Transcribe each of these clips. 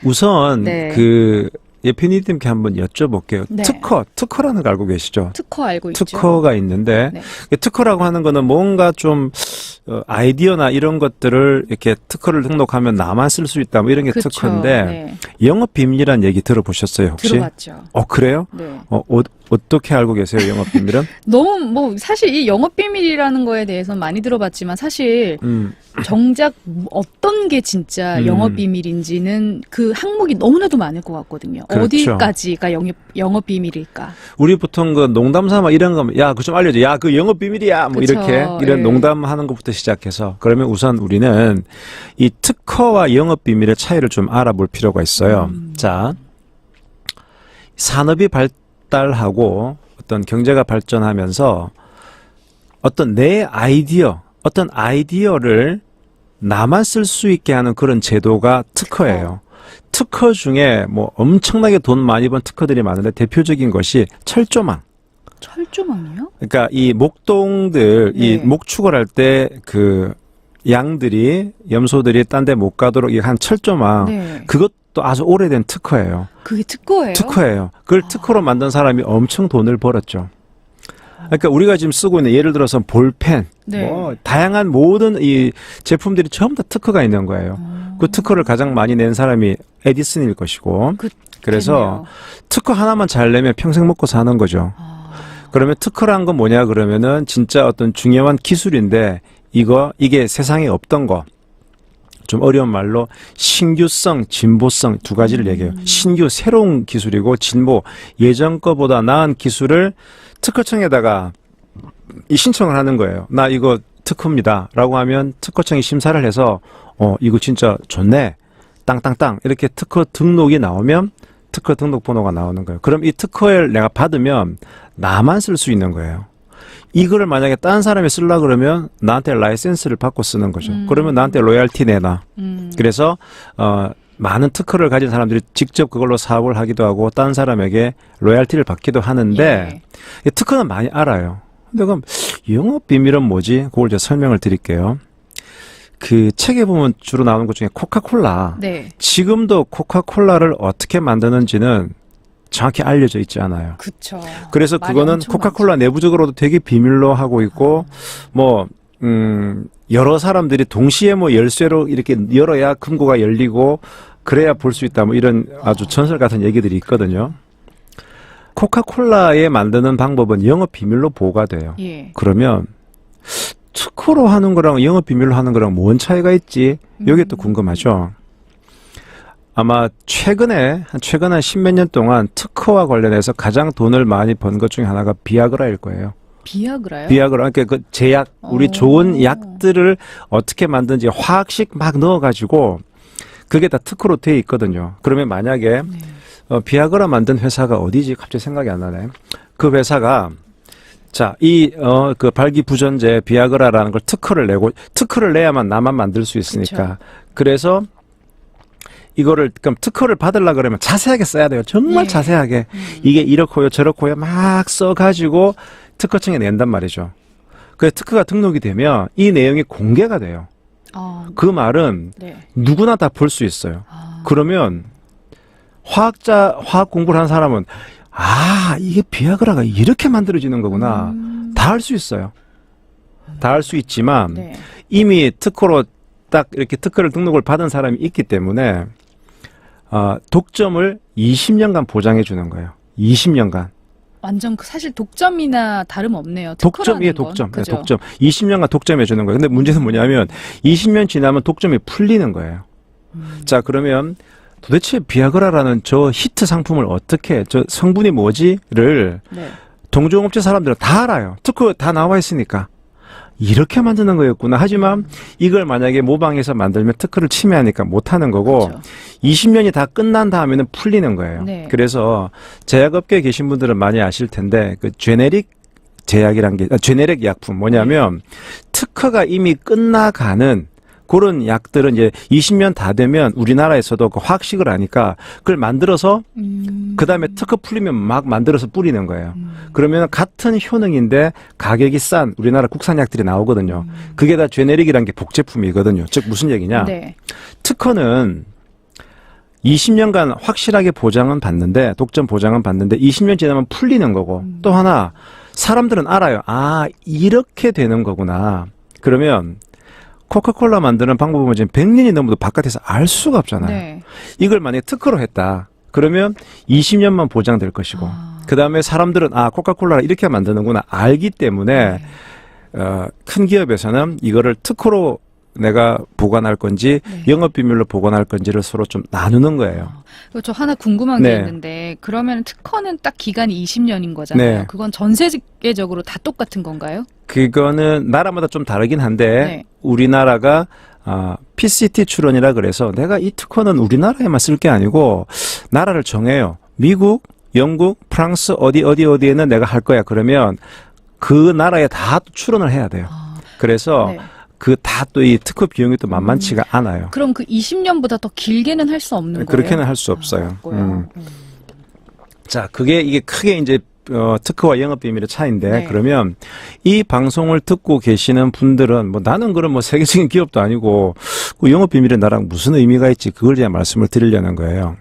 우선 네. 그 예피니님께 한번 여쭤볼게요. 네. 특허라는 거 알고 계시죠? 특허 알고 있죠. 특허가 있는데 네. 특허라고 하는 거는 뭔가 좀 아이디어나 이런 것들을 이렇게 특허를 등록하면 나만 쓸 수 있다 뭐 이런 게 그쵸. 특허인데 네. 영업 비밀이란 얘기 들어보셨어요 혹시? 들어봤죠. 그래요? 네. 어떻게 알고 계세요 영업 비밀은? 너무 뭐 사실 이 영업 비밀이라는 거에 대해서 많이 들어봤지만 사실 정작 어떤 게 진짜 영업 비밀인지는 그 항목이 너무나도 많을 것 같거든요. 그렇죠. 어디까지가 영업 비밀일까? 우리 보통 그 농담 삼아 이런 거, 야, 그거 좀 알려줘. 야, 그 영업 비밀이야. 뭐 그쵸. 이렇게 이런 예. 농담하는 것부터 시작해서 그러면 우선 우리는 이 특허와 영업 비밀의 차이를 좀 알아볼 필요가 있어요. 자, 산업이 발달하고 어떤 경제가 발전하면서 어떤 어떤 아이디어를 나만 쓸 수 있게 하는 그런 제도가 특허예요. 특허 중에 뭐 엄청나게 돈 많이 번 특허들이 많은데 대표적인 것이 철조망. 철조망이요? 그러니까 이 목동들, 이 네. 목축을 할 때 그 양들이, 염소들이 딴 데 못 가도록 이 한 철조망. 네. 그것도 아주 오래된 특허예요. 그게 특허예요? 특허예요. 그걸 특허로 만든 사람이 엄청 돈을 벌었죠. 그러니까 우리가 지금 쓰고 있는 예를 들어서 볼펜, 네. 뭐 다양한 모든 이 제품들이 전부 다 특허가 있는 거예요. 그 특허를 가장 많이 낸 사람이 에디슨일 것이고. 그래서 특허 하나만 잘 내면 평생 먹고 사는 거죠. 그러면 특허란 건 뭐냐 그러면은 진짜 어떤 중요한 기술인데 이게 세상에 없던 거. 좀 어려운 말로 신규성, 진보성 두 가지를 얘기해요. 신규, 새로운 기술이고 진보, 예전 거보다 나은 기술을 특허청에다가 이 신청을 하는 거예요. 나 이거 특허입니다. 라고 하면 특허청이 심사를 해서 이거 진짜 좋네. 땅땅땅 이렇게 특허 등록이 나오면 특허 등록 번호가 나오는 거예요. 그럼 이 특허를 내가 받으면 나만 쓸 수 있는 거예요. 이거를 만약에 다른 사람이 쓰려고 그러면 나한테 라이센스를 받고 쓰는 거죠. 그러면 나한테 로얄티 내놔. 그래서 많은 특허를 가진 사람들이 직접 그걸로 사업을 하기도 하고 다른 사람에게 로얄티를 받기도 하는데 예. 특허는 많이 알아요. 근데 그럼 영업 비밀은 뭐지? 그걸 제가 설명을 드릴게요. 그 책에 보면 주로 나오는 것 중에 코카콜라. 네. 지금도 코카콜라를 어떻게 만드는지는 정확히 알려져 있지 않아요. 그쵸. 그래서 말이 그거는 엄청 코카콜라 많죠. 내부적으로도 되게 비밀로 하고 있고, 여러 사람들이 동시에 뭐 열쇠로 이렇게 열어야 금고가 열리고, 그래야 볼 수 있다. 뭐 이런 아주 전설 같은 얘기들이 있거든요. 코카콜라에 만드는 방법은 영업 비밀로 보호가 돼요. 예. 그러면 특허로 하는 거랑 영업 비밀로 하는 거랑 뭔 차이가 있지? 이게 또 궁금하죠. 아마 최근에 한 10몇 년 동안 특허와 관련해서 가장 돈을 많이 번 것 중에 하나가 비아그라일 거예요. 비아그라요? 비아그라, 그러니까 그 제약, 우리 좋은 약들을 어떻게 만든지 화학식 막 넣어가지고 그게 다 특허로 돼 있거든요. 그러면 만약에 비아그라 만든 회사가 어디지? 갑자기 생각이 안 나네. 그 회사가 자, 그 발기부전제 비아그라라는 걸 특허를 내고 특허를 내야만 나만 만들 수 있으니까. 그래서 이거를 그럼 특허를 받으려고 그러면 자세하게 써야 돼요. 정말 예. 자세하게. 이게 이렇고요 저렇고요 막 써가지고 특허청에 낸단 말이죠. 그 특허가 등록이 되면 이 내용이 공개가 돼요. 그 말은 네. 누구나 다 볼 수 있어요. 그러면 화학 공부를 한 사람은 이게 비아그라가 이렇게 만들어지는 거구나. 다 할 수 있어요. 다 할 수 있지만 네. 이미 특허로 딱 이렇게 특허를 등록을 받은 사람이 있기 때문에 독점을 20년간 보장해 주는 거예요. 20년간. 완전 사실 독점이나 다름없네요. 독점이에요, 독점. 네, 독점. 20년간 독점해 주는 거예요. 근데 문제는 뭐냐면 20년 지나면 독점이 풀리는 거예요. 자, 그러면 도대체 비아그라라는 저 히트 상품을 어떻게, 저 성분이 뭐지를 네. 동종업체 사람들은 다 알아요. 특허 다 나와 있으니까. 이렇게 만드는 거였구나. 하지만 이걸 만약에 모방해서 만들면 특허를 침해하니까 못하는 거고 그렇죠. 20년이 다 끝난 다음에는 풀리는 거예요. 네. 그래서 제약업계에 계신 분들은 많이 아실 텐데 그 제네릭 제약이란 게 제네릭 약품 뭐냐면 특허가 이미 끝나가는 그런 약들은 이제 20년 다 되면 우리나라에서도 그 화학식을 하니까 그걸 만들어서 그 다음에 특허 풀리면 막 만들어서 뿌리는 거예요. 그러면 같은 효능인데 가격이 싼 우리나라 국산 약들이 나오거든요. 그게 다 제네릭이란 게 복제품이거든요. 즉 무슨 얘기냐? 네. 특허는 20년간 확실하게 보장은 받는데, 독점 보장은 받는데 20년 지나면 풀리는 거고, 또 하나 사람들은 알아요. 아, 이렇게 되는 거구나. 그러면 코카콜라 만드는 방법은 지금 100년이 넘어도 바깥에서 알 수가 없잖아요. 네. 이걸 만약에 특허로 했다. 그러면 20년만 보장될 것이고, 그 다음에 사람들은 아, 코카콜라를 이렇게 만드는구나 알기 때문에 큰 기업에서는 이거를 특허로 내가 보관할 건지 영업 비밀로 보관할 건지를 서로 좀 나누는 거예요. 저 하나 궁금한 게 있는데 그러면 특허는 딱 기간이 20년인 거잖아요. 네. 그건 전 세계적으로 다 똑같은 건가요? 그거는 나라마다 좀 다르긴 한데 우리나라가 PCT 출원이라 그래서 내가 이 특허는 우리나라에만 쓸 게 아니고 나라를 정해요. 미국, 영국, 프랑스 어디에는 내가 할 거야. 그러면 그 나라에 다 출원을 해야 돼요. 그래서 그 다 또 이 특허 비용이 또 만만치가 않아요. 그럼 그 20년보다 더 길게는 할 수 없는 거예요? 그렇게는 할 수 없어요. 자, 이게 크게 이제 특허와 영업 비밀의 차이인데 그러면 이 방송을 듣고 계시는 분들은 뭐 나는 그런 뭐 세계적인 기업도 아니고 그 영업 비밀에 나랑 무슨 의미가 있지? 그걸 제가 말씀을 드리려는 거예요.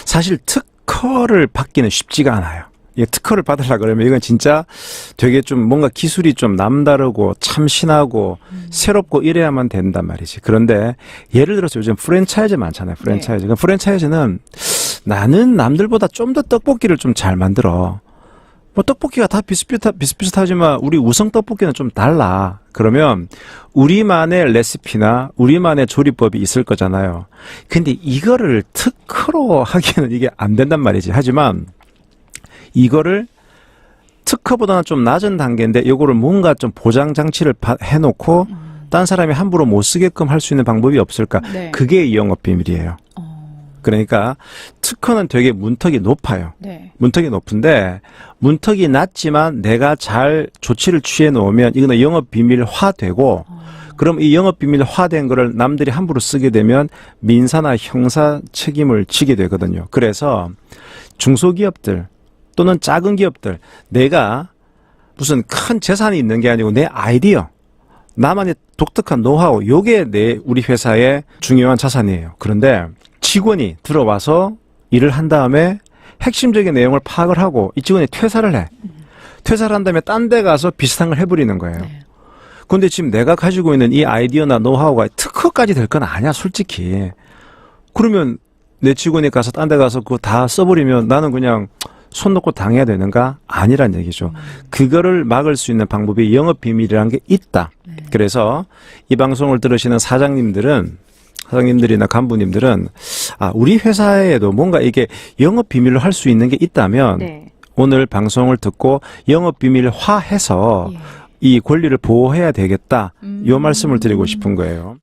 사실 특허를 받기는 쉽지가 않아요. 특허를 받으려 그러면 이건 진짜 되게 좀 뭔가 기술이 좀 남다르고 참신하고 새롭고 이래야만 된단 말이지. 그런데 예를 들어서 요즘 프랜차이즈 많잖아요. 프랜차이즈. 프랜차이즈는 나는 남들보다 좀 더 떡볶이를 좀 잘 만들어. 뭐 떡볶이가 다 비슷비슷하지만 우리 우성 떡볶이는 좀 달라. 그러면 우리만의 레시피나 우리만의 조리법이 있을 거잖아요. 근데 이거를 특허로 하기에는 이게 안 된단 말이지. 하지만 이거를 특허보다는 좀 낮은 단계인데 이거를 뭔가 좀 보장 장치를 해놓고 딴 사람이 함부로 못 쓰게끔 할 수 있는 방법이 없을까? 그게 영업 비밀이에요. 그러니까 특허는 되게 문턱이 높아요. 문턱이 높은데 문턱이 낮지만 내가 잘 조치를 취해 놓으면 이거는 영업 비밀화되고 그럼 이 영업 비밀화된 거를 남들이 함부로 쓰게 되면 민사나 형사 책임을 지게 되거든요. 그래서 중소기업들 또는 작은 기업들, 내가 무슨 큰 재산이 있는 게 아니고 내 아이디어, 나만의 독특한 노하우, 요게 우리 회사의 중요한 자산이에요. 그런데 직원이 들어와서 일을 한 다음에 핵심적인 내용을 파악을 하고 이 직원이 퇴사를 해. 퇴사를 한 다음에 딴 데 가서 비슷한 걸 해버리는 거예요. 그런데 지금 내가 가지고 있는 이 아이디어나 노하우가 특허까지 될 건 아니야, 솔직히. 그러면 내 직원이 가서 딴 데 가서 그거 다 써버리면 나는 그냥 손 놓고 당해야 되는가? 아니란 얘기죠. 그거를 막을 수 있는 방법이 영업 비밀이라는 게 있다. 그래서 이 방송을 들으시는 사장님들이나 간부님들은 우리 회사에도 뭔가 이게 영업 비밀로 할 수 있는 게 있다면 오늘 방송을 듣고 영업 비밀화해서 이 권리를 보호해야 되겠다. 이 말씀을 드리고 싶은 거예요.